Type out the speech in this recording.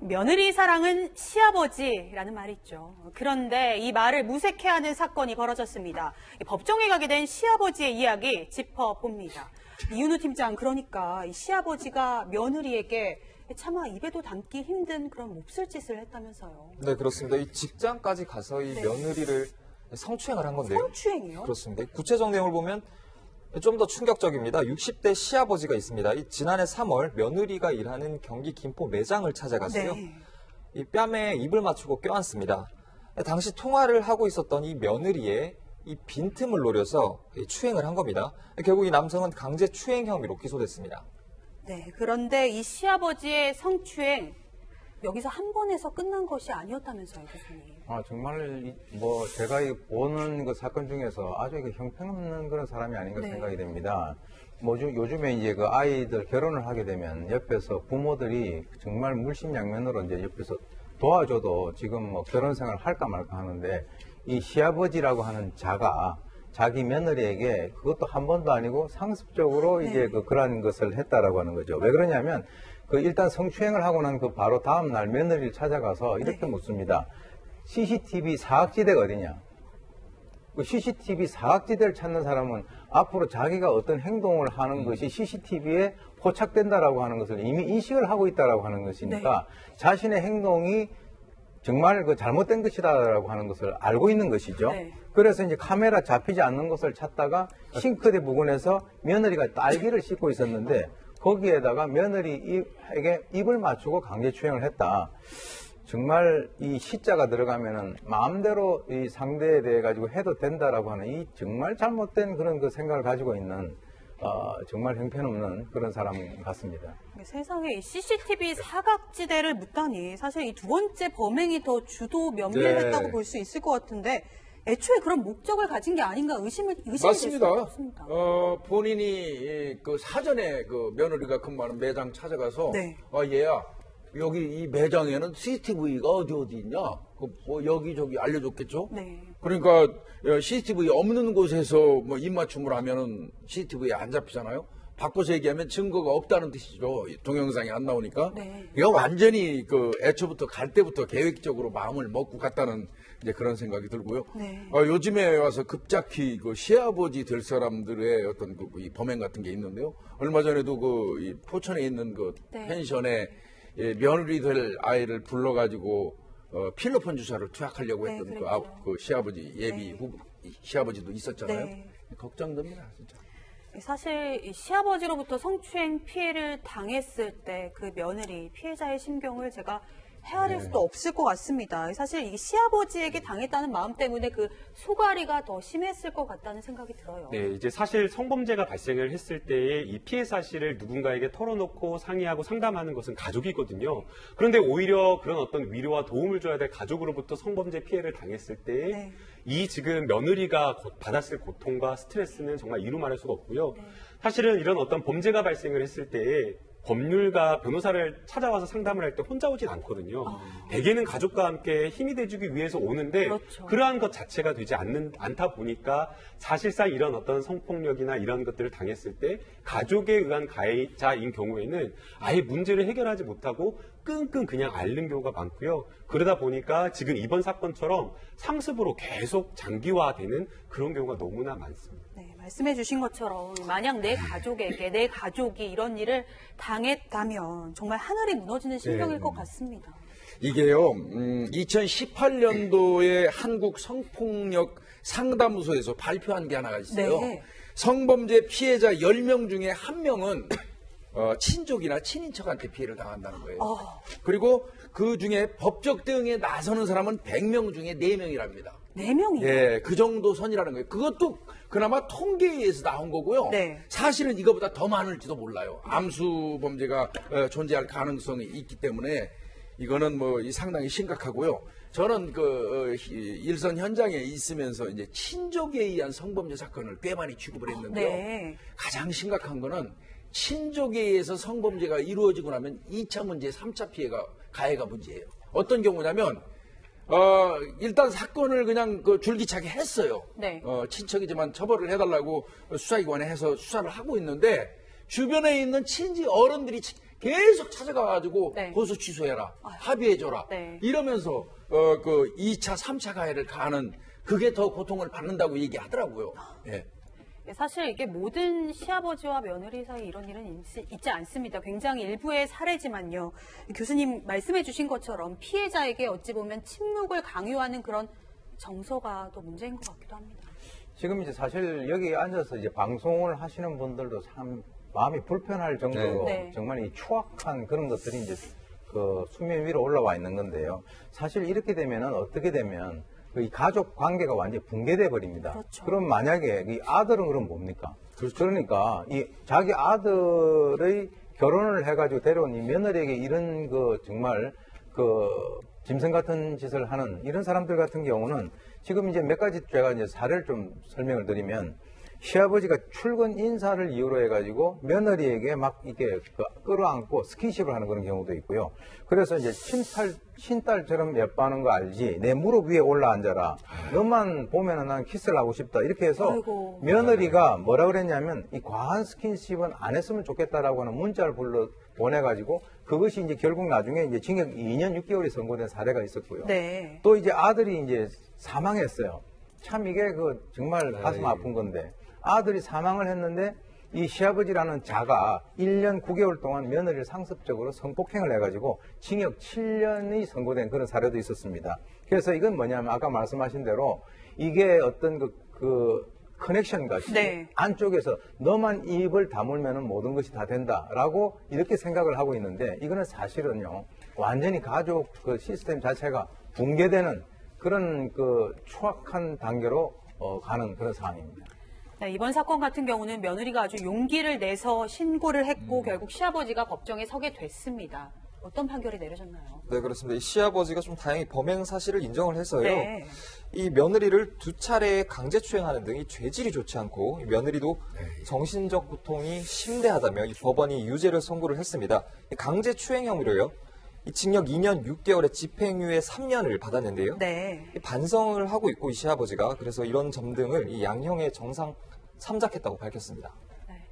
며느리 사랑은 시아버지라는 말이 있죠. 그런데 이 말을 무색해하는 사건이 벌어졌습니다. 법정에 가게 된 시아버지의 이야기 짚어봅니다. 이윤우 팀장, 그러니까 이 시아버지가 며느리에게 차마 입에도 담기 힘든 그런 몹쓸 짓을 했다면서요. 네, 그렇습니다. 이 직장까지 가서 이 며느리를 성추행을 한 건데요. 성추행이요? 그렇습니다. 구체적 내용을 보면 좀 더 충격적입니다. 60대 시아버지가 있습니다. 이 지난해 3월 며느리가 일하는 경기 김포 매장을 찾아갔어요. 네. 이 뺨에 입을 맞추고 껴안습니다. 당시 통화를 하고 있었던 이 며느리의 이 빈틈을 노려서 추행을 한 겁니다. 결국 이 남성은 강제 추행 혐의로 기소됐습니다. 네, 그런데 이 시아버지의 성추행, 여기서 한 번에서 끝난 것이 아니었다면서요, 교수님. 정말 제가 보는 그 사건 중에서 아주 형편없는 그런 사람이 아닌가 네. 생각이 됩니다. 요즘에 이제 그 아이들 결혼을 하게 되면 옆에서 부모들이 정말 물심양면으로 이제 옆에서 도와줘도 지금 결혼 생활을 할까 말까 하는데, 이 시아버지라고 하는 자가 자기 며느리에게 그것도 한 번도 아니고 상습적으로 네. 이제 그러한 것을 했다라고 하는 거죠. 왜 그러냐면 일단 성추행을 하고 난 그 바로 다음 날 며느리를 찾아가서 이렇게 묻습니다. CCTV 사각지대가 어디냐? 그 CCTV 사각지대를 찾는 사람은 앞으로 자기가 어떤 행동을 하는 것이 CCTV에 포착된다라고 하는 것을 이미 인식을 하고 있다라고 하는 것이니까 자신의 행동이 정말 잘못된 것이다라고 하는 것을 알고 있는 것이죠. 네. 그래서 이제 카메라 잡히지 않는 것을 찾다가 싱크대 부근에서 며느리가 딸기를 씻고 있었는데 거기에다가 며느리에게 입을 맞추고 강제 추행을 했다. 정말 이 시자가 들어가면은 마음대로 이 상대에 대해 가지고 해도 된다라고 하는 이 정말 잘못된 그런 그 생각을 가지고 있는 정말 형편없는 그런 사람 같습니다. 세상에 이 CCTV 사각지대를 묻다니 사실 이 두 번째 범행이 더 주도 면밀했다고 네. 볼 수 있을 것 같은데 애초에 그런 목적을 가진 게 아닌가 의심이 맞습니다. 없습니다. 본인이 그 사전에 그 며느리가 근무하는 매장 찾아가서 네. 얘야 여기 이 매장에는 CCTV가 어디 있냐? 여기저기 알려줬겠죠? 네. 그러니까 CCTV 없는 곳에서 입맞춤을 하면은 CCTV에 안 잡히잖아요. 바꿔서 얘기하면 증거가 없다는 뜻이죠. 동영상이 안 나오니까. 네. 이거 완전히 애초부터 갈 때부터 계획적으로 마음을 먹고 갔다는 이제 그런 생각이 들고요. 네. 요즘에 와서 급작히 시아버지 될 사람들의 어떤 이 범행 같은 게 있는데요. 얼마 전에도 이 포천에 있는 네. 펜션에 며느리 될 아이를 불러가지고 필로폰 주사를 투약하려고 네, 했던 그랬죠. 그 시아버지 예비 네. 후보 시아버지도 있었잖아요. 네. 걱정됩니다, 진짜. 사실 이 시아버지로부터 성추행 피해를 당했을 때 그 며느리 피해자의 심경을 제가 헤아릴 수도 없을 것 같습니다. 사실 이 시아버지에게 당했다는 마음 때문에 그 소갈이가 더 심했을 것 같다는 생각이 들어요. 네, 이제 사실 성범죄가 발생을 했을 때에 이 피해 사실을 누군가에게 털어놓고 상의하고 상담하는 것은 가족이거든요. 그런데 오히려 그런 어떤 위로와 도움을 줘야 될 가족으로부터 성범죄 피해를 당했을 때에 네. 이 지금 며느리가 받았을 고통과 스트레스는 정말 이루 말할 수가 없고요. 사실은 이런 어떤 범죄가 발생을 했을 때에 법률가 변호사를 찾아와서 상담을 할 때 혼자 오진 않거든요. 대개는 가족과 함께 힘이 돼주기 위해서 오는데 그렇죠. 그러한 것 자체가 되지 않다 보니까 사실상 이런 어떤 성폭력이나 이런 것들을 당했을 때 가족에 의한 가해자인 경우에는 아예 문제를 해결하지 못하고 끙끙 그냥 앓는 경우가 많고요. 그러다 보니까 지금 이번 사건처럼 상습으로 계속 장기화되는 그런 경우가 너무나 많습니다. 네, 말씀해 주신 것처럼 만약 내 가족에게 내 가족이 이런 일을 당했다면 정말 하늘이 무너지는 심경일 것 같습니다. 이게요, 2018년도에 한국 성폭력 상담소에서 발표한 게 하나가 있어요. 네. 성범죄 피해자 10명 중에 1명은 친족이나 친인척한테 피해를 당한다는 거예요. 그리고 그 중에 법적 대응에 나서는 사람은 100명 중에 4명이랍니다. 4명이요? 예, 그 정도 선이라는 거예요. 그것도 그나마 통계에 의해서 나온 거고요. 네. 사실은 이거보다 더 많을지도 몰라요. 암수 범죄가 존재할 가능성이 있기 때문에 이거는 상당히 심각하고요. 저는 일선 현장에 있으면서 이제 친족에 의한 성범죄 사건을 꽤 많이 취급을 했는데요. 네. 가장 심각한 거는 친족에 의해서 성범죄가 이루어지고 나면 2차 문제, 3차 가해가 문제예요. 어떤 경우냐면 일단 사건을 그냥 줄기차게 했어요. 네. 친척이지만 처벌을 해달라고 수사기관에 해서 수사를 하고 있는데 주변에 있는 친지 어른들이 계속 찾아가가지고 네. 고소 취소해라, 합의해줘라 네. 이러면서 그 2차, 3차 가해를 가하는 그게 더 고통을 받는다고 얘기하더라고요. 예. 사실 이게 모든 시아버지와 며느리 사이 이런 일은 있지 않습니다. 굉장히 일부의 사례지만요. 교수님 말씀해 주신 것처럼 피해자에게 어찌 보면 침묵을 강요하는 그런 정서가 더 문제인 것 같기도 합니다. 지금 이제 사실 여기 앉아서 이제 방송을 하시는 분들도 참 마음이 불편할 정도로 네. 정말 이 추악한 그런 것들이 이제 그 수면 위로 올라와 있는 건데요. 사실 이렇게 되면은 어떻게 되면 이 가족 관계가 완전히 붕괴돼 버립니다. 그렇죠. 그럼 만약에 이 아들은 그럼 뭡니까? 그러니까 이 자기 아들의 결혼을 해가지고 데려온 이 며느리에게 이런 그 정말 그 짐승 같은 짓을 하는 이런 사람들 같은 경우는 지금 이제 몇 가지 제가 이제 사례를 좀 설명을 드리면 시아버지가 출근 인사를 이유로 해가지고 며느리에게 막 이렇게 끌어안고 스킨십을 하는 그런 경우도 있고요. 그래서 이제 친딸처럼 예뻐하는 거 알지? 내 무릎 위에 올라앉아라. 너만 보면은 난 키스를 하고 싶다. 이렇게 해서 아이고. 며느리가 뭐라 그랬냐면 이 과한 스킨십은 안 했으면 좋겠다라고 하는 문자를 보내가지고 그것이 이제 결국 나중에 이제 징역 2년 6개월이 선고된 사례가 있었고요. 네. 또 이제 아들이 이제 사망했어요. 참 이게 그 정말 가슴 아픈 건데 아들이 사망을 했는데 이 시아버지라는 자가 1년 9개월 동안 며느리를 상습적으로 성폭행을 해가지고 징역 7년이 선고된 그런 사례도 있었습니다. 그래서 이건 뭐냐면 아까 말씀하신 대로 이게 어떤 그 커넥션 같이 네. 안쪽에서 너만 입을 다물면 모든 것이 다 된다라고 이렇게 생각을 하고 있는데 이거는 사실은요 완전히 가족 그 시스템 자체가 붕괴되는 그런 그 추악한 단계로 가는 그런 상황입니다. 네, 이번 사건 같은 경우는 며느리가 아주 용기를 내서 신고를 했고 결국 시아버지가 법정에 서게 됐습니다. 어떤 판결이 내려졌나요? 네, 그렇습니다. 이 시아버지가 좀 다행히 범행 사실을 인정을 해서요. 네. 이 며느리를 2차례 강제추행하는 등 이 죄질이 좋지 않고 이 며느리도 정신적 고통이 심대하다며 이 법원이 유죄를 선고를 했습니다. 이 강제추행 혐의로요. 이 징역 2년 6개월에 집행유예 3년을 받았는데요. 네. 이 반성을 하고 있고 이 시아버지가 그래서 이런 점 등을 이 양형의 정상 참작했다고 밝혔습니다.